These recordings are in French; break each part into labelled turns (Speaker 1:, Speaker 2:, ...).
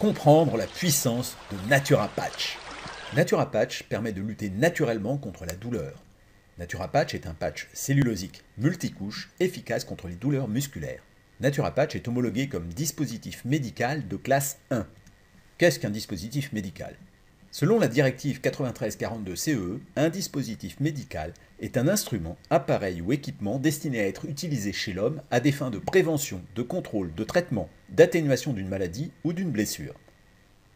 Speaker 1: Comprendre la puissance de NaturaPatch. NaturaPatch permet de lutter naturellement contre la douleur. NaturaPatch est un patch cellulosique multicouche efficace contre les douleurs musculaires. NaturaPatch est homologué comme dispositif médical de classe 1. Qu'est-ce qu'un dispositif médical? Selon la directive 9342 CEE, un dispositif médical est un instrument, appareil ou équipement destiné à être utilisé chez l'homme à des fins de prévention, de contrôle, de traitement, d'atténuation d'une maladie ou d'une blessure.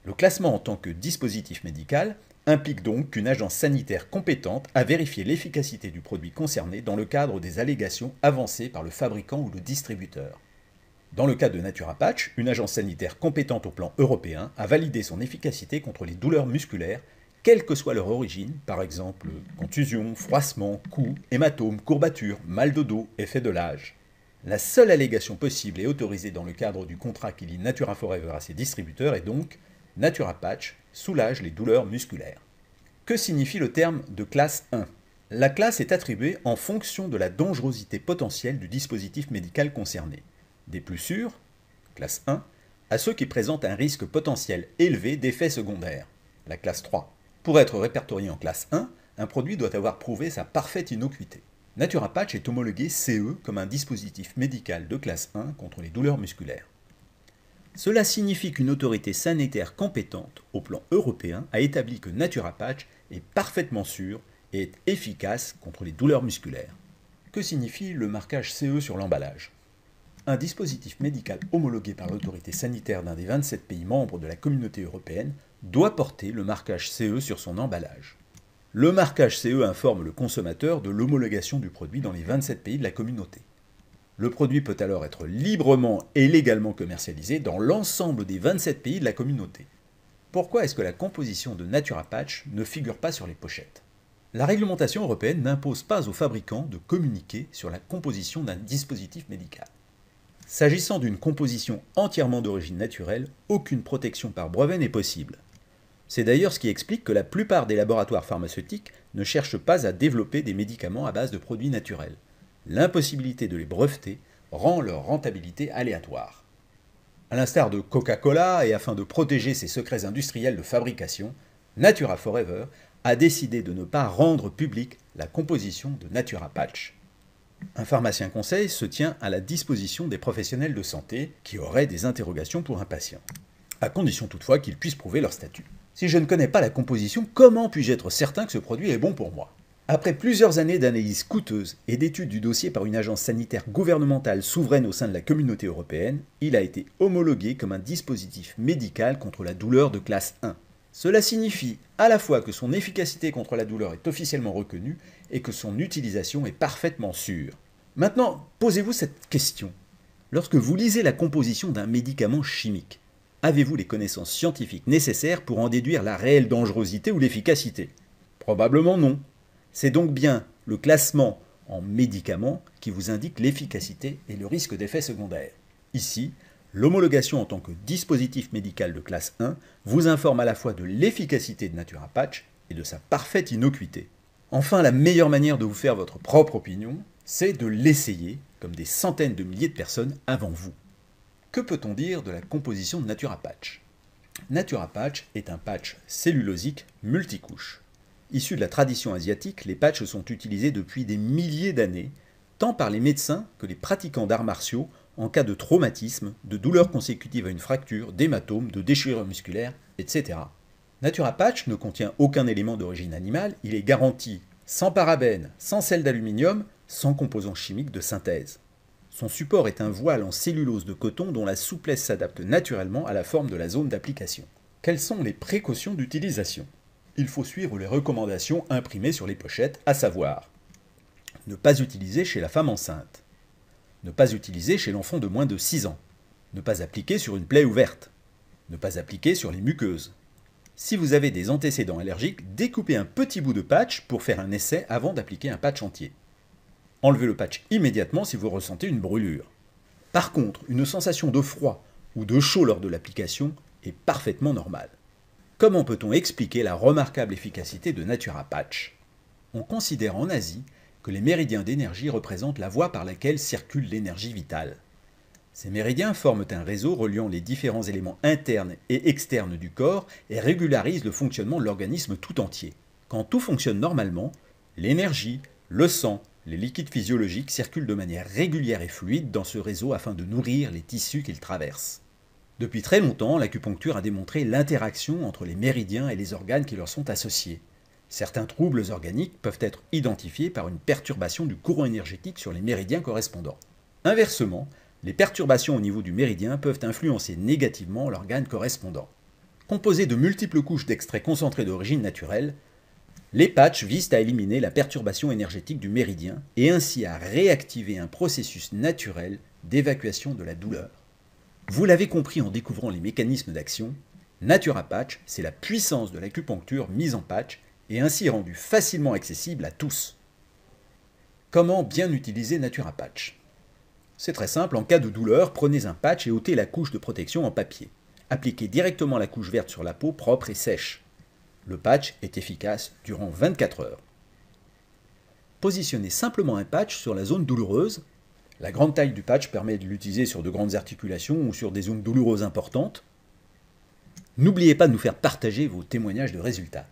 Speaker 1: Le classement en tant que dispositif médical implique donc qu'une agence sanitaire compétente a vérifié l'efficacité du produit concerné dans le cadre des allégations avancées par le fabricant ou le distributeur. Dans le cas de NaturaPatch, une agence sanitaire compétente au plan européen a validé son efficacité contre les douleurs musculaires, quelle que soit leur origine, par exemple contusion, froissement, coups, hématomes, courbatures, mal de dos, effet de l'âge. La seule allégation possible et autorisée dans le cadre du contrat qui lie Natura Forever à ses distributeurs est donc NaturaPatch soulage les douleurs musculaires. Que signifie le terme de classe 1? La classe est attribuée en fonction de la dangerosité potentielle du dispositif médical concerné. Des plus sûrs, classe 1, à ceux qui présentent un risque potentiel élevé d'effets secondaires, la classe 3. Pour être répertorié en classe 1, un produit doit avoir prouvé sa parfaite innocuité. NaturaPatch est homologué CE comme un dispositif médical de classe 1 contre les douleurs musculaires. Cela signifie qu'une autorité sanitaire compétente au plan européen a établi que NaturaPatch est parfaitement sûr et est efficace contre les douleurs musculaires. Que signifie le marquage CE sur l'emballage? Un dispositif médical homologué par l'autorité sanitaire d'un des 27 pays membres de la communauté européenne doit porter le marquage CE sur son emballage. Le marquage CE informe le consommateur de l'homologation du produit dans les 27 pays de la communauté. Le produit peut alors être librement et légalement commercialisé dans l'ensemble des 27 pays de la communauté. Pourquoi est-ce que la composition de NaturaPatch ne figure pas sur les pochettes? La réglementation européenne n'impose pas aux fabricants de communiquer sur la composition d'un dispositif médical. S'agissant d'une composition entièrement d'origine naturelle, aucune protection par brevet n'est possible. C'est d'ailleurs ce qui explique que la plupart des laboratoires pharmaceutiques ne cherchent pas à développer des médicaments à base de produits naturels. L'impossibilité de les breveter rend leur rentabilité aléatoire. À l'instar de Coca-Cola et afin de protéger ses secrets industriels de fabrication, Natura Forever a décidé de ne pas rendre publique la composition de NaturaPatch. Un pharmacien conseil se tient à la disposition des professionnels de santé qui auraient des interrogations pour un patient, à condition toutefois qu'ils puissent prouver leur statut. Si je ne connais pas la composition, comment puis-je être certain que ce produit est bon pour moi? Après plusieurs années d'analyse coûteuse et d'études du dossier par une agence sanitaire gouvernementale souveraine au sein de la communauté européenne, il a été homologué comme un dispositif médical contre la douleur de classe 1. Cela signifie à la fois que son efficacité contre la douleur est officiellement reconnue et que son utilisation est parfaitement sûre. Maintenant, posez-vous cette question. Lorsque vous lisez la composition d'un médicament chimique, avez-vous les connaissances scientifiques nécessaires pour en déduire la réelle dangerosité ou l'efficacité? Probablement non. C'est donc bien le classement en médicament qui vous indique l'efficacité et le risque d'effets secondaires. Ici, l'homologation en tant que dispositif médical de classe 1 vous informe à la fois de l'efficacité de NaturaPatch et de sa parfaite innocuité. Enfin, la meilleure manière de vous faire votre propre opinion, c'est de l'essayer, comme des centaines de milliers de personnes avant vous. Que peut-on dire de la composition de NaturaPatch? NaturaPatch est un patch cellulosique multicouche. Issu de la tradition asiatique, les patchs sont utilisés depuis des milliers d'années, tant par les médecins que les pratiquants d'arts martiaux en cas de traumatisme, de douleurs consécutives à une fracture, d'hématomes, de déchirures musculaires, etc. NaturaPatch ne contient aucun élément d'origine animale, il est garanti sans parabènes, sans sel d'aluminium, sans composants chimiques de synthèse. Son support est un voile en cellulose de coton dont la souplesse s'adapte naturellement à la forme de la zone d'application. Quelles sont les précautions d'utilisation? Il faut suivre les recommandations imprimées sur les pochettes, à savoir ne pas utiliser chez la femme enceinte, ne pas utiliser chez l'enfant de moins de 6 ans, ne pas appliquer sur une plaie ouverte, ne pas appliquer sur les muqueuses. Si vous avez des antécédents allergiques, découpez un petit bout de patch pour faire un essai avant d'appliquer un patch entier. Enlevez le patch immédiatement si vous ressentez une brûlure. Par contre, une sensation de froid ou de chaud lors de l'application est parfaitement normale. Comment peut-on expliquer la remarquable efficacité de NaturaPatch? On considère en Asie que les méridiens d'énergie représentent la voie par laquelle circule l'énergie vitale. Ces méridiens forment un réseau reliant les différents éléments internes et externes du corps et régularisent le fonctionnement de l'organisme tout entier. Quand tout fonctionne normalement, l'énergie, le sang, les liquides physiologiques circulent de manière régulière et fluide dans ce réseau afin de nourrir les tissus qu'ils traversent. Depuis très longtemps, l'acupuncture a démontré l'interaction entre les méridiens et les organes qui leur sont associés. Certains troubles organiques peuvent être identifiés par une perturbation du courant énergétique sur les méridiens correspondants. Inversement, les perturbations au niveau du méridien peuvent influencer négativement l'organe correspondant. Composés de multiples couches d'extraits concentrés d'origine naturelle, les patchs visent à éliminer la perturbation énergétique du méridien et ainsi à réactiver un processus naturel d'évacuation de la douleur. Vous l'avez compris en découvrant les mécanismes d'action, Natura Patch, c'est la puissance de l'acupuncture mise en patch et ainsi rendue facilement accessible à tous. Comment bien utiliser Natura Patch ? C'est très simple, en cas de douleur, prenez un patch et ôtez la couche de protection en papier. Appliquez directement la couche verte sur la peau propre et sèche. Le patch est efficace durant 24 heures. Positionnez simplement un patch sur la zone douloureuse. La grande taille du patch permet de l'utiliser sur de grandes articulations ou sur des zones douloureuses importantes. N'oubliez pas de nous faire partager vos témoignages de résultats.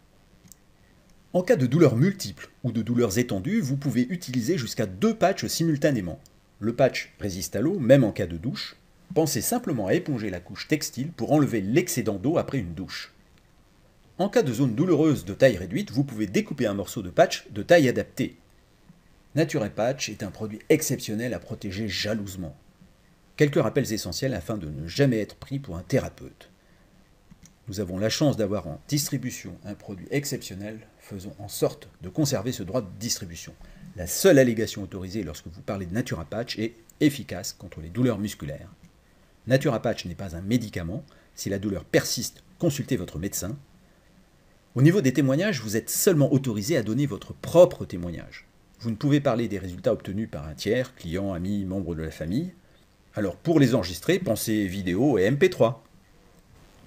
Speaker 1: En cas de douleurs multiples ou de douleurs étendues, vous pouvez utiliser jusqu'à 2 patchs simultanément. Le patch résiste à l'eau, même en cas de douche. Pensez simplement à éponger la couche textile pour enlever l'excédent d'eau après une douche. En cas de zone douloureuse de taille réduite, vous pouvez découper un morceau de patch de taille adaptée. Natura Patch est un produit exceptionnel à protéger jalousement. Quelques rappels essentiels afin de ne jamais être pris pour un thérapeute. Nous avons la chance d'avoir en distribution un produit exceptionnel, faisons en sorte de conserver ce droit de distribution. La seule allégation autorisée lorsque vous parlez de Natura Patch est efficace contre les douleurs musculaires. Natura Patch n'est pas un médicament. Si la douleur persiste, consultez votre médecin. Au niveau des témoignages, vous êtes seulement autorisé à donner votre propre témoignage. Vous ne pouvez parler des résultats obtenus par un tiers, client, ami, membre de la famille. Alors pour les enregistrer, pensez vidéo et MP3.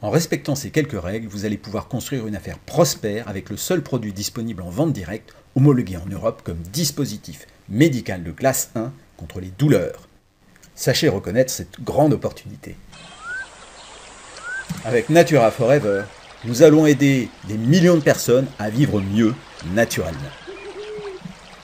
Speaker 1: En respectant ces quelques règles, vous allez pouvoir construire une affaire prospère avec le seul produit disponible en vente directe, homologué en Europe comme dispositif médical de classe 1 contre les douleurs. Sachez reconnaître cette grande opportunité. Avec Natura Forever, nous allons aider des millions de personnes à vivre mieux naturellement.